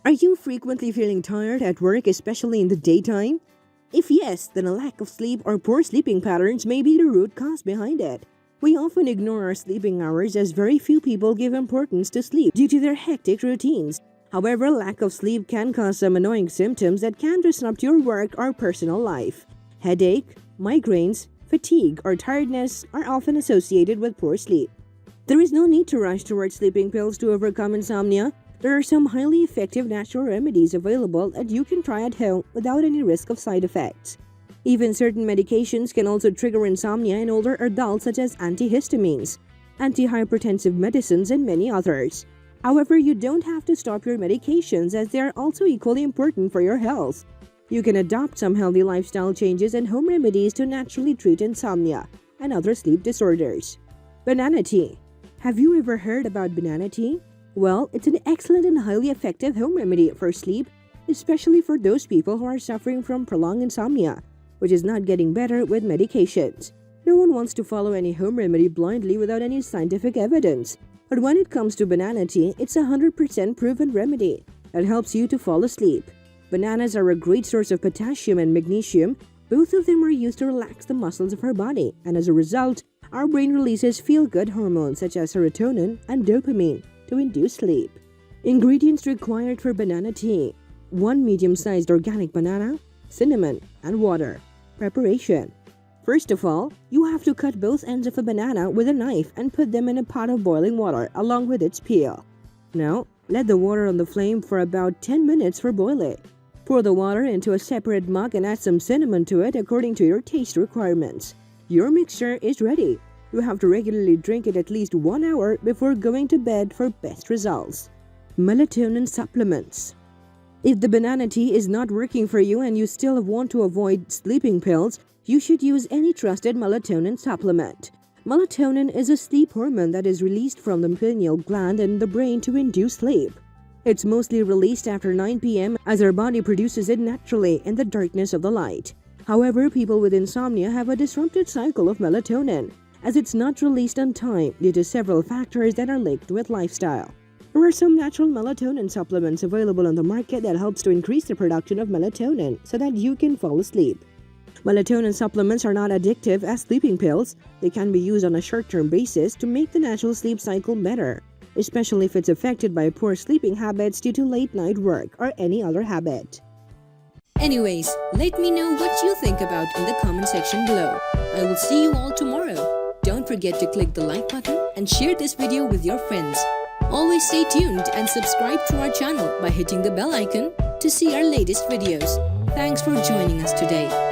Are you frequently feeling tired at work, especially in the daytime? If yes, then a lack of sleep or poor sleeping patterns may be the root cause behind it. We often ignore our sleeping hours as very few people give importance to sleep due to their hectic routines. However, lack of sleep can cause some annoying symptoms that can disrupt your work or personal life. Headache, migraines, fatigue, or tiredness are often associated with poor sleep. There is no need to rush towards sleeping pills to overcome insomnia. There are some highly effective natural remedies available that you can try at home without any risk of side effects. Even certain medications can also trigger insomnia in older adults, such as antihistamines, antihypertensive medicines, and many others. However, you don't have to stop your medications, as they are also equally important for your health. You can adopt some healthy lifestyle changes and home remedies to naturally treat insomnia and other sleep disorders. Banana tea. Have you ever heard about banana tea? Well, it's an excellent and highly effective home remedy for sleep, especially for those people who are suffering from prolonged insomnia, which is not getting better with medications. No one wants to follow any home remedy blindly without any scientific evidence. But when it comes to banana tea, it's a 100% proven remedy that helps you to fall asleep. Bananas are a great source of potassium and magnesium. Both of them are used to relax the muscles of our body, and as a result, our brain releases feel-good hormones such as serotonin and dopamine to induce sleep. Ingredients required for banana tea: 1 medium-sized organic banana, cinnamon, and water. Preparation. First of all, you have to cut both ends of a banana with a knife and put them in a pot of boiling water along with its peel. Now, let the water on the flame for about 10 minutes for boiling. Pour the water into a separate mug and add some cinnamon to it according to your taste requirements. Your mixture is ready. You have to regularly drink it at least 1 hour before going to bed for best results. Melatonin Supplements. If the banana tea is not working for you and you still want to avoid sleeping pills, you should use any trusted melatonin supplement. Melatonin is a sleep hormone that is released from the pineal gland in the brain to induce sleep. It's mostly released after 9 p.m. as our body produces it naturally in the darkness of the light. However, people with insomnia have a disrupted cycle of melatonin, as it's not released on time due to several factors that are linked with lifestyle. There are some natural melatonin supplements available on the market that helps to increase the production of melatonin so that you can fall asleep. Melatonin supplements are not addictive as sleeping pills. They can be used on a short-term basis to make the natural sleep cycle better, especially if it's affected by poor sleeping habits due to late-night work or any other habit. Anyways, let me know what you think about in the comment section below. I will see you all tomorrow. Don't forget to click the like button and share this video with your friends. Always stay tuned and subscribe to our channel by hitting the bell icon to see our latest videos. Thanks for joining us today.